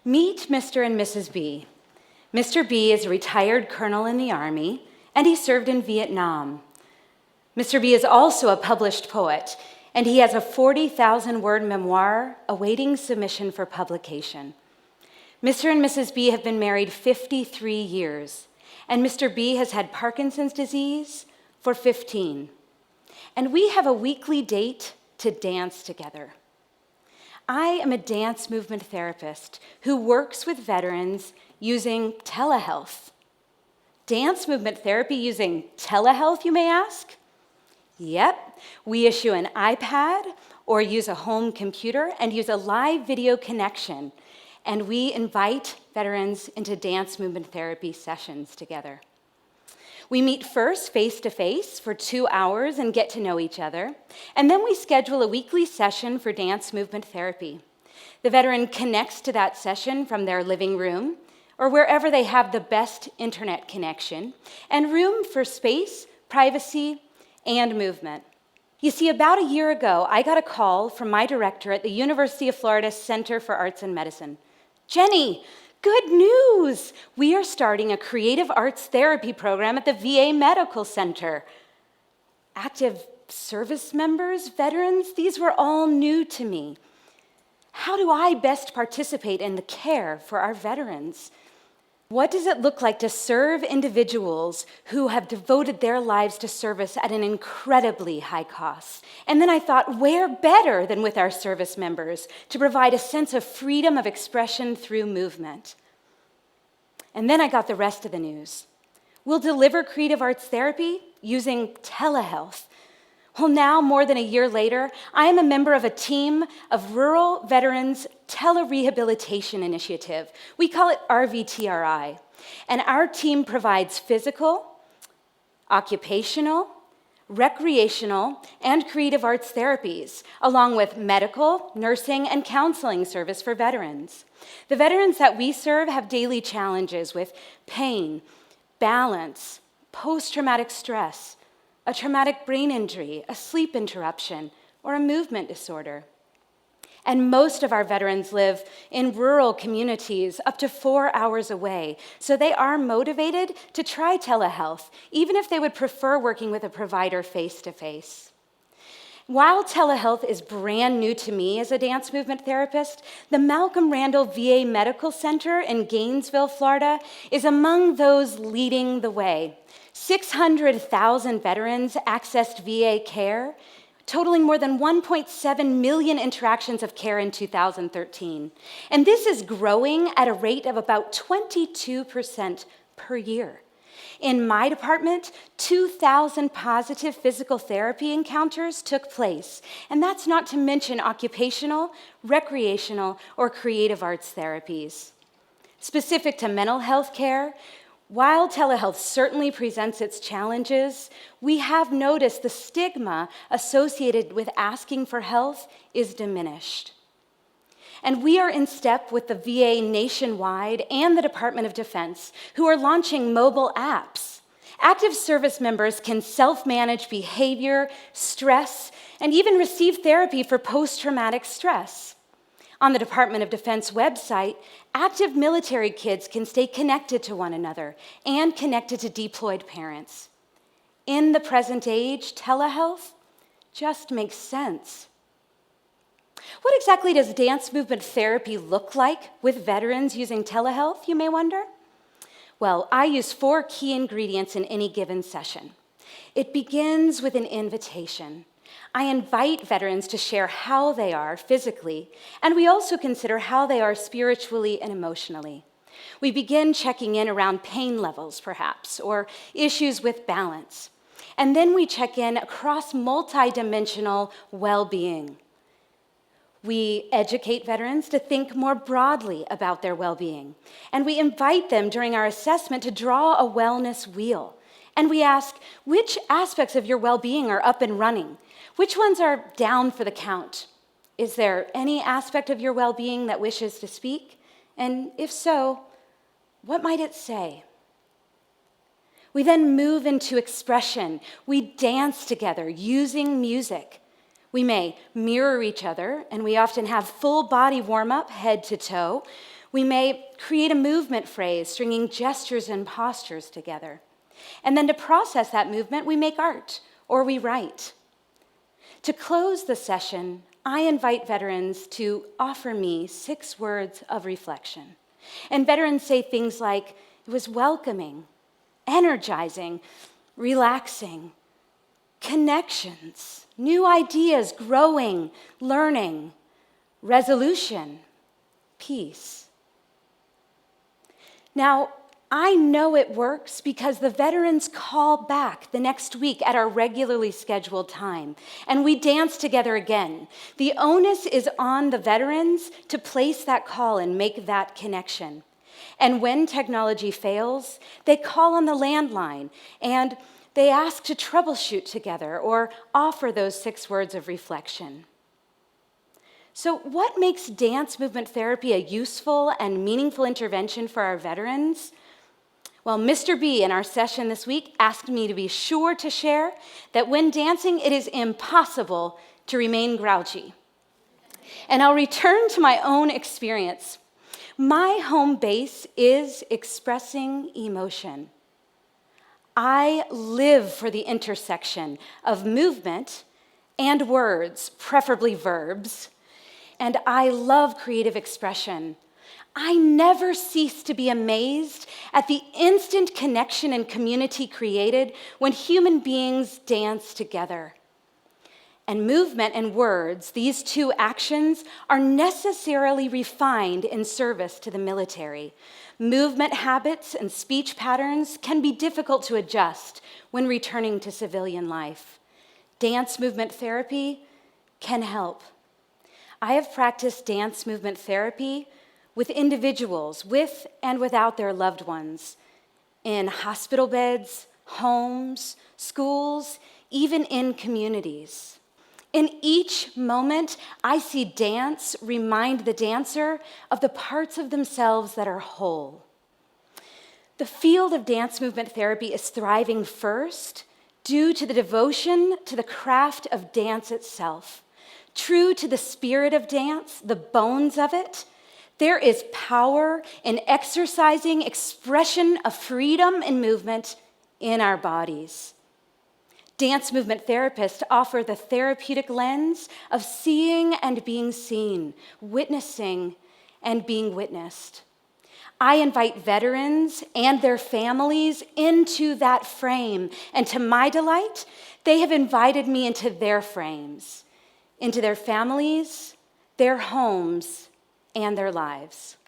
Meet Mr. and Mrs. B. Mr. B is a retired colonel in the Army, and he served in Vietnam. Mr. B is also a published poet, and he has a 40,000-word memoir awaiting submission for publication. Mr. and Mrs. B have been married 53 years, and Mr. B has had Parkinson's disease for 15. And we have a weekly date to dance together. I am a dance movement therapist who works with veterans using telehealth. Dance movement therapy using telehealth, you may ask? Yep, we issue an iPad or use a home computer and use a live video connection, and we invite veterans into dance movement therapy sessions together. We meet first face-to-face for 2 hours and get to know each other, and then we schedule a weekly session for dance movement therapy. The veteran connects to that session from their living room or wherever they have the best internet connection, and room for space, privacy, and movement. You see, about a year ago, I got a call from my director at the University of Florida Center for Arts and Medicine. Jenny, good news! We are starting a creative arts therapy program at the VA Medical Center. Active service members, veterans, these were all new to me. How do I best participate in the care for our veterans? What does it look like to serve individuals who have devoted their lives to service at an incredibly high cost? And then I thought, where better than with our service members to provide a sense of freedom of expression through movement? And then I got the rest of the news. We'll deliver creative arts therapy using telehealth. Well, now, more than a year later, I am a member of a team of Rural Veterans Tele-rehabilitation Initiative. We call it RVTRI. And our team provides physical, occupational, recreational, and creative arts therapies, along with medical, nursing, and counseling service for veterans. The veterans that we serve have daily challenges with pain, balance, post-traumatic stress, a traumatic brain injury, a sleep interruption, or a movement disorder. And most of our veterans live in rural communities up to 4 hours away, so they are motivated to try telehealth, even if they would prefer working with a provider face-to-face. While telehealth is brand new to me as a dance movement therapist, the Malcolm Randall VA Medical Center in Gainesville, Florida, is among those leading the way. 600,000 veterans accessed VA care, totaling more than 1.7 million interactions of care in 2013. And this is growing at a rate of about 22% per year. In my department, 2,000 positive physical therapy encounters took place, and that's not to mention occupational, recreational, or creative arts therapies. Specific to mental health care, while telehealth certainly presents its challenges, we have noticed the stigma associated with asking for help is diminished. And we are in step with the VA nationwide and the Department of Defense, who are launching mobile apps. Active service members can self-manage behavior, stress, and even receive therapy for post-traumatic stress. On the Department of Defense website, active military kids can stay connected to one another and connected to deployed parents. In the present age, telehealth just makes sense. What exactly does dance movement therapy look like with veterans using telehealth, you may wonder? Well, I use 4 key ingredients in any given session. It begins with an invitation. I invite veterans to share how they are physically, and we also consider how they are spiritually and emotionally. We begin checking in around pain levels, perhaps, or issues with balance. And then we check in across multidimensional well-being. We educate veterans to think more broadly about their well-being, and we invite them during our assessment to draw a wellness wheel. And we ask, which aspects of your well-being are up and running? Which ones are down for the count? Is there any aspect of your well-being that wishes to speak? And if so, what might it say? We then move into expression. We dance together using music. We may mirror each other, and we often have full body warm-up, head to toe. We may create a movement phrase, stringing gestures and postures together. And then to process that movement, we make art or we write. To close the session, I invite veterans to offer me 6 words of reflection. And veterans say things like, it was welcoming, energizing, relaxing, connections, new ideas, growing, learning, resolution, peace. Now, I know it works because the veterans call back the next week at our regularly scheduled time, and we dance together again. The onus is on the veterans to place that call and make that connection. And when technology fails, they call on the landline and they ask to troubleshoot together or offer those 6 words of reflection. So what makes dance movement therapy a useful and meaningful intervention for our veterans? Well, Mr. B in our session this week asked me to be sure to share that when dancing, it is impossible to remain grouchy. And I'll return to my own experience. My home base is expressing emotion. I live for the intersection of movement and words, preferably verbs, and I love creative expression. I never cease to be amazed at the instant connection and community created when human beings dance together. And movement and words, these 2 actions, are necessarily refined in service to the military. Movement habits and speech patterns can be difficult to adjust when returning to civilian life. Dance movement therapy can help. I have practiced dance movement therapy with individuals, with and without their loved ones, in hospital beds, homes, schools, even in communities. In each moment, I see dance remind the dancer of the parts of themselves that are whole. The field of dance movement therapy is thriving first due to the devotion to the craft of dance itself. True to the spirit of dance, the bones of it, there is power in exercising expression of freedom and movement in our bodies. Dance movement therapists offer the therapeutic lens of seeing and being seen, witnessing and being witnessed. I invite veterans and their families into that frame, and to my delight, they have invited me into their frames, into their families, their homes, and their lives.